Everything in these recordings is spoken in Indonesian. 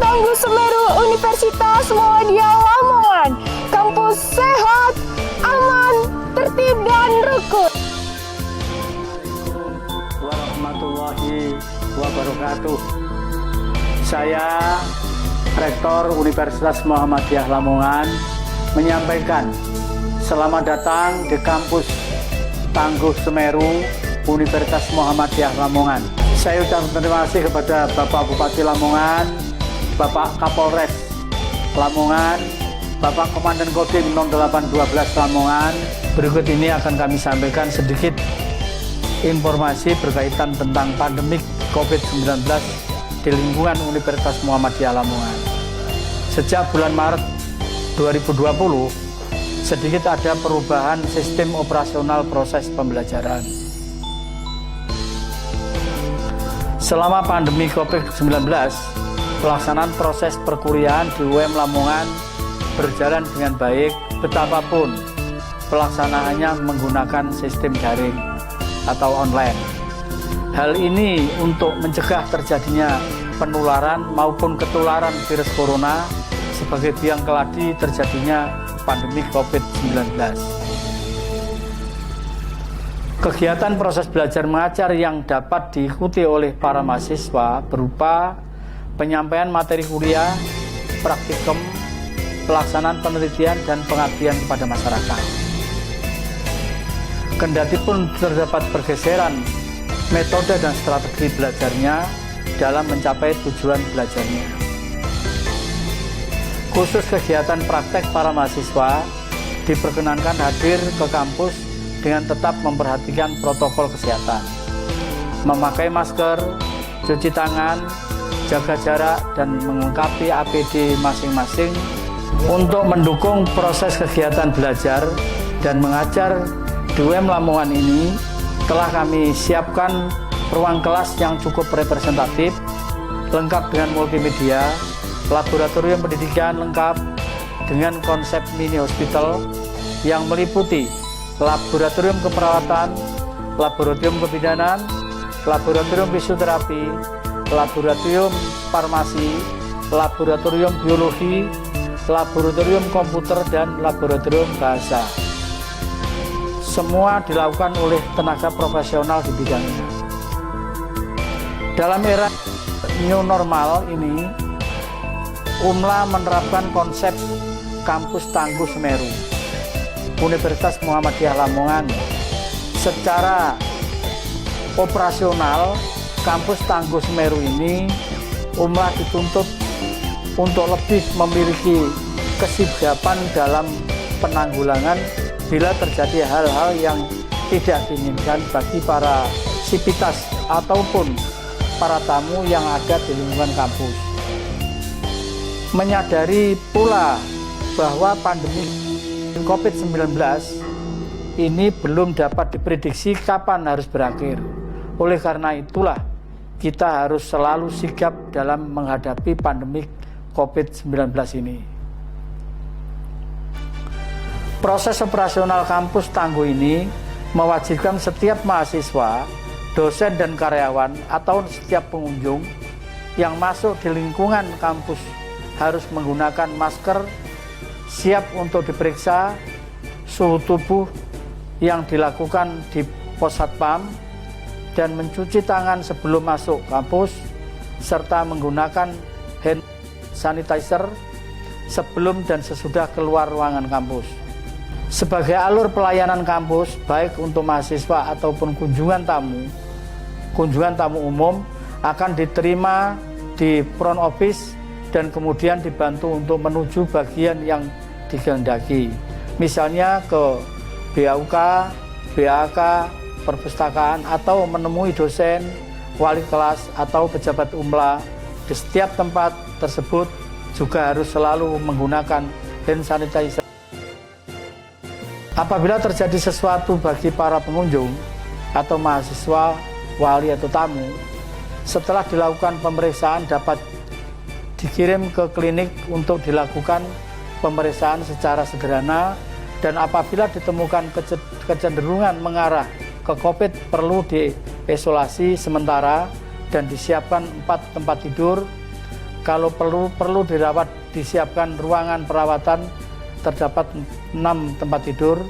Tangguh Semeru Universitas Muhammadiyah Lamongan. Kampus sehat, aman, tertib dan rukun. Warahmatullahi wabarakatuh. Saya Rektor Universitas Muhammadiyah Lamongan menyampaikan selamat datang di kampus Tangguh Semeru Universitas Muhammadiyah Lamongan. Saya ucapkan terima kasih kepada Bapak Bupati Lamongan, Bapak Kapolres Lamongan, Bapak Komandan Kodim 0812 Lamongan. Berikut ini akan kami sampaikan sedikit informasi berkaitan tentang pandemik COVID-19 di lingkungan Universitas Muhammadiyah Lamongan. Sejak bulan Maret 2020, sedikit ada perubahan sistem operasional proses pembelajaran. Selama pandemi COVID-19, pelaksanaan proses perkuliahan di UM Lamongan berjalan dengan baik, betapapun pelaksanaannya menggunakan sistem daring atau online. Hal ini untuk mencegah terjadinya penularan maupun ketularan virus corona sebagai biang keladi terjadinya pandemi COVID-19. Kegiatan proses belajar mengajar yang dapat diikuti oleh para mahasiswa berupa penyampaian materi kuliah, praktikum, pelaksanaan penelitian, dan pengabdian kepada masyarakat. Kendatipun terdapat pergeseran metode dan strategi belajarnya dalam mencapai tujuan belajarnya. Khusus kegiatan praktek para mahasiswa diperkenankan hadir ke kampus dengan tetap memperhatikan protokol kesehatan, memakai masker, cuci tangan, jaga jarak, dan melengkapi APD masing-masing. Untuk mendukung proses kegiatan belajar dan mengajar di UM Lamongan ini, telah kami siapkan ruang kelas yang cukup representatif, lengkap dengan multimedia, laboratorium pendidikan lengkap dengan konsep mini hospital yang meliputi laboratorium keperawatan, laboratorium kebidanan, laboratorium fisioterapi, laboratorium farmasi, laboratorium biologi, laboratorium komputer, dan laboratorium bahasa. Semua dilakukan oleh tenaga profesional di bidangnya. Dalam era new normal ini, UMLA menerapkan konsep kampus Tangguh Semeru Universitas Muhammadiyah Lamongan. Secara operasional, kampus Tangguh Semeru ini UMLA dituntut untuk lebih memiliki kesigapan dalam penanggulangan bila terjadi hal-hal yang tidak diinginkan bagi para sivitas ataupun para tamu yang ada di lingkungan kampus. Menyadari pula bahwa pandemi COVID-19 ini belum dapat diprediksi kapan harus berakhir. Oleh karena itulah kita harus selalu sigap dalam menghadapi pandemi COVID-19 ini. Proses operasional kampus Tangguh ini mewajibkan setiap mahasiswa, dosen dan karyawan atau setiap pengunjung yang masuk di lingkungan kampus harus menggunakan masker, siap untuk diperiksa suhu tubuh yang dilakukan di pos satpam, dan mencuci tangan sebelum masuk kampus, serta menggunakan hand sanitizer sebelum dan sesudah keluar ruangan kampus. Sebagai alur pelayanan kampus, baik untuk mahasiswa ataupun kunjungan tamu umum akan diterima di front office dan kemudian dibantu untuk menuju bagian yang dikehendaki. Misalnya ke BAUK, BAK, perpustakaan, atau menemui dosen, wali kelas, atau pejabat umla. Di setiap tempat tersebut juga harus selalu menggunakan hand sanitizer. Apabila terjadi sesuatu bagi para pengunjung atau mahasiswa, wali atau tamu, setelah dilakukan pemeriksaan dapat dikirim ke klinik untuk dilakukan pemeriksaan secara sederhana, dan apabila ditemukan kecenderungan mengarah ke COVID perlu diisolasi sementara dan disiapkan 4 tempat tidur. Kalau perlu dirawat, disiapkan ruangan perawatan, terdapat 6 tempat tidur,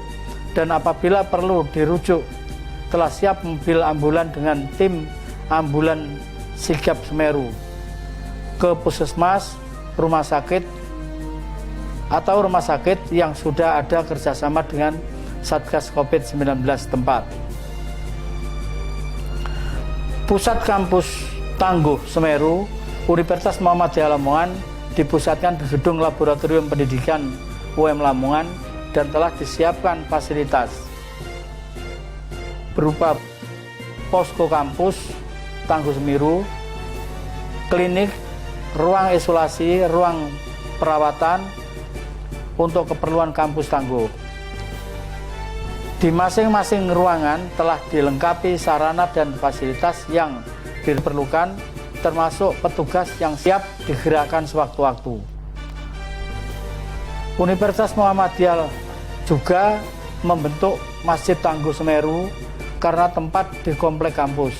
dan apabila perlu dirujuk telah siap mobil ambulan dengan tim ambulan sigap Semeru ke puskesmas, rumah sakit atau rumah sakit yang sudah ada kerjasama dengan Satgas COVID-19 tempat. Pusat Kampus Tangguh Semeru Universitas Muhammadiyah Lamongan dipusatkan di Gedung Laboratorium Pendidikan UM Lamongan dan telah disiapkan fasilitas berupa posko kampus Tangguh Semeru, klinik, ruang isolasi, ruang perawatan untuk keperluan kampus Tangguh. Di masing-masing ruangan telah dilengkapi sarana dan fasilitas yang diperlukan, termasuk petugas yang siap digerakkan sewaktu-waktu. Universitas Muhammadiyah juga membentuk Masjid Tangguh Semeru karena tempat di komplek kampus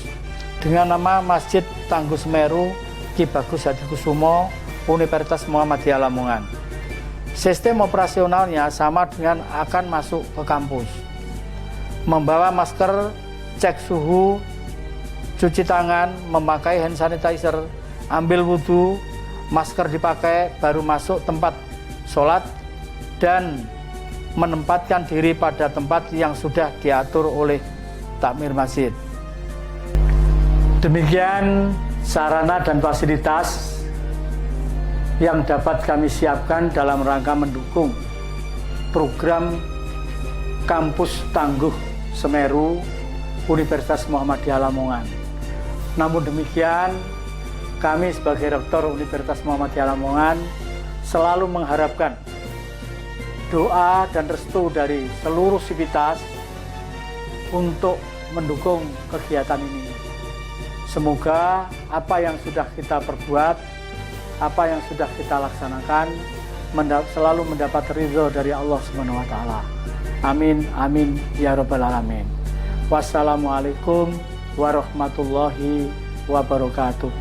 dengan nama Masjid Tangguh Semeru Ki Bagus Hadikusumo Universitas Muhammadiyah Lamongan. Sistem operasionalnya sama dengan akan masuk ke kampus. Membawa masker, cek suhu, cuci tangan, memakai hand sanitizer, ambil wudhu, masker dipakai, baru masuk tempat sholat, dan menempatkan diri pada tempat yang sudah diatur oleh takmir masjid. Demikian sarana dan fasilitas yang dapat kami siapkan dalam rangka mendukung program Kampus Tangguh Semeru Universitas Muhammadiyah Lamongan. Namun demikian, kami sebagai Rektor Universitas Muhammadiyah Lamongan selalu mengharapkan doa dan restu dari seluruh sivitas untuk mendukung kegiatan ini. Semoga apa yang sudah kita perbuat, apa yang sudah kita laksanakan selalu mendapat ridho dari Allah Subhanahu wa taala. Amin amin ya rabbal alamin. Wassalamualaikum warahmatullahi wabarakatuh.